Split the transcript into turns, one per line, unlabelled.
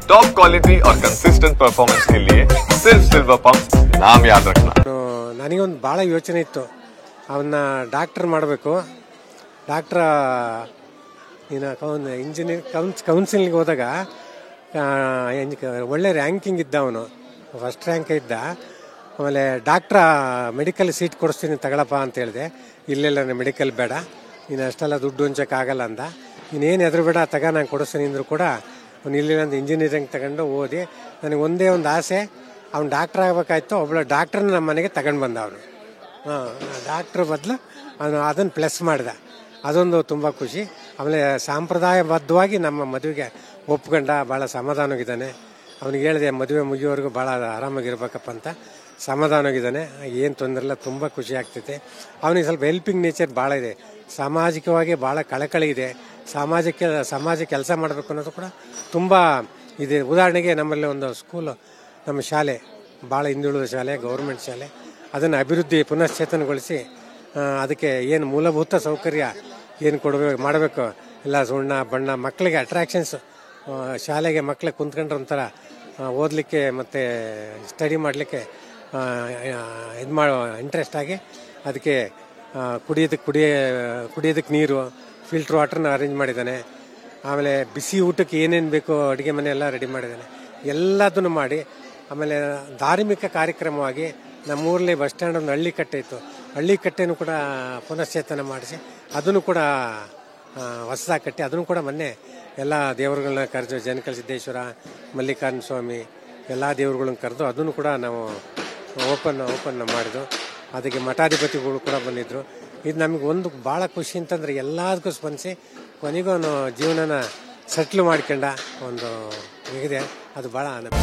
Top quality और consistent performance के लिए सिर्फ सिल्वर पंप नाम याद रखना।
ನನಗೊಂದು ಭಾಳ ಯೋಚನೆ ಇತ್ತು, ಅವನ್ನ ಡಾಕ್ಟರ್ ಮಾಡಬೇಕು. ಡಾಕ್ಟ್ರ ಇಂಜಿನಿಯರ್ ಕೌನ್ಸಿಲಿಂಗ್ ಹೋದಾಗ ಒಳ್ಳೆ ರ್ಯಾಂಕಿಂಗ್ ಇದ್ದ, ಅವನು ಫಸ್ಟ್ ರ್ಯಾಂಕ್ ಇದ್ದ. ಆಮೇಲೆ ಡಾಕ್ಟ್ರ ಮೆಡಿಕಲ್ ಸೀಟ್ ಕೊಡಿಸ್ತೀನಿ ತಗೊಳಪ್ಪ ಅಂತ ಹೇಳಿದೆ. ಇಲ್ಲೆಲ್ಲ ಮೆಡಿಕಲ್ ಬೇಡ, ನೀನು ಅಷ್ಟೆಲ್ಲ ದುಡ್ಡು ಹೊಂಚೋಕ್ಕಾಗಲ್ಲ ಅಂದ. ಇನ್ನೇನು ಎದುರು ಬೇಡ ತಗ, ನಾನು ಕೊಡಿಸ್ತೀನಿ ಅಂದರು ಕೂಡ ಅವ್ನು ಇಲ್ಲಿಲ್ಲ ಅಂತ ಇಂಜಿನಿಯರಿಂಗ್ ತಗೊಂಡು ಓದಿ. ನನಗೆ ಒಂದೇ ಒಂದು ಆಸೆ, ಅವ್ನು ಡಾಕ್ಟ್ರ್ ಆಗಬೇಕಾಯ್ತು. ಒಬ್ಬಳು ಡಾಕ್ಟ್ರನ್ನ ನಮ್ಮ ಮನೆಗೆ ತಗೊಂಡು ಬಂದ ಅವನು. ಡಾಕ್ಟ್ರ್ ಬದಲು ಅವನು ಅದನ್ನು ಪ್ಲಸ್ ಮಾಡಿದ. ಅದೊಂದು ತುಂಬ ಖುಷಿ. ಆಮೇಲೆ ಸಾಂಪ್ರದಾಯಬದ್ಧವಾಗಿ ನಮ್ಮ ಮದುವೆಗೆ ಒಪ್ಕೊಂಡ, ಭಾಳ ಸಮಾಧಾನವಾಗಿದ್ದಾನೆ. ಅವನಿಗೆ ಹೇಳಿದೆ ಮದುವೆ ಮುಗಿಯೋವರೆಗೂ ಭಾಳ ಆರಾಮಾಗಿರ್ಬೇಕಪ್ಪ ಅಂತ. ಸಮಾಧಾನವಾಗಿದ್ದಾನೆ, ಏನು ತೊಂದರೆ ಇಲ್ಲ, ತುಂಬ ಖುಷಿ ಆಗ್ತೈತೆ. ಅವನಿಗೆ ಸ್ವಲ್ಪ ಹೆಲ್ಪಿಂಗ್ ನೇಚರ್ ಭಾಳ ಇದೆ, ಸಾಮಾಜಿಕವಾಗಿ ಭಾಳ ಕಳಕಳಿ ಇದೆ. ಸಮಾಜ ಕೆಲಸ ಮಾಡಬೇಕು ಅನ್ನೋದು ಕೂಡ ತುಂಬ ಇದೆ. ಉದಾಹರಣೆಗೆ ನಮ್ಮಲ್ಲಿ ಒಂದು ಸ್ಕೂಲು, ನಮ್ಮ ಶಾಲೆ ಭಾಳ ಹಿಂದುಳಿದ ಶಾಲೆ, ಗೌರ್ಮೆಂಟ್ ಶಾಲೆ, ಅದನ್ನು ಅಭಿವೃದ್ಧಿ ಪುನಶ್ಚೇತನಗೊಳಿಸಿ ಅದಕ್ಕೆ ಏನು ಮೂಲಭೂತ ಸೌಕರ್ಯ ಏನು ಮಾಡಬೇಕು ಎಲ್ಲ ಸುಣ್ಣ ಬಣ್ಣ, ಮಕ್ಕಳಿಗೆ ಅಟ್ರಾಕ್ಷನ್ಸ್, ಶಾಲೆಗೆ ಮಕ್ಕಳಿಗೆ ಕುಂತ್ಕೊಂಡ್ರೆ ಒಂಥರ ಓದಲಿಕ್ಕೆ ಮತ್ತು ಸ್ಟಡಿ ಮಾಡಲಿಕ್ಕೆ ಇದು ಮಾಡೋ ಇಂಟ್ರೆಸ್ಟ್ ಆಗಿ ಅದಕ್ಕೆ ಕುಡಿಯೋದಕ್ಕೆ ನೀರು, ಫಿಲ್ಟ್ರ್ ವಾಟರ್ನ ಅರೇಂಜ್ ಮಾಡಿದ್ದಾನೆ. ಆಮೇಲೆ ಬಿಸಿ ಊಟಕ್ಕೆ ಏನೇನು ಬೇಕೋ ಅಡುಗೆ ಮನೆ ಎಲ್ಲ ರೆಡಿ ಮಾಡಿದ್ದಾನೆ, ಎಲ್ಲದನ್ನು ಮಾಡಿ. ಆಮೇಲೆ ಧಾರ್ಮಿಕ ಕಾರ್ಯಕ್ರಮವಾಗಿ ನಮ್ಮೂರಲ್ಲಿ ಬಸ್ ಸ್ಟ್ಯಾಂಡ್ ಒಂದು ಹಳ್ಳಿ ಕಟ್ಟೆ ಇತ್ತು, ಹಳ್ಳಿ ಕಟ್ಟೆನೂ ಕೂಡ ಪುನಶ್ಚೇತನ ಮಾಡಿಸಿ ಅದನ್ನು ಕೂಡ ಹೊಸದಾಗಿ ಕಟ್ಟಿ ಅದನ್ನು ಕೂಡ ಮೊನ್ನೆ ಎಲ್ಲ ದೇವರುಗಳನ್ನ ಕರೆದು, ಜನಕಲ ಸಿದ್ದೇಶ್ವರ, ಮಲ್ಲಿಕಾರ್ಜುನ ಸ್ವಾಮಿ ಎಲ್ಲ ದೇವರುಗಳನ್ನ ಕರೆದು ಅದನ್ನು ಕೂಡ ನಾವು ಓಪನ್ ಮಾಡಿದ್ದು. ಅದಕ್ಕೆ ಮಠಾಧಿಪತಿಗಳು ಕೂಡ ಬಂದಿದ್ದರು. ಇದು ನಮಗೆ ಒಂದು ಭಾಳ ಖುಷಿ ಅಂತಂದರೆ ಎಲ್ಲದಕ್ಕೂ ಸ್ಪಂದಿಸಿ ಕೊನೆಗೂ ಅವನು ಜೀವನನ ಸೆಟ್ಲ್ ಮಾಡ್ಕೊಂಡ ಒಂದು ಇದೆ, ಅದು ಭಾಳ ಆನಂದ.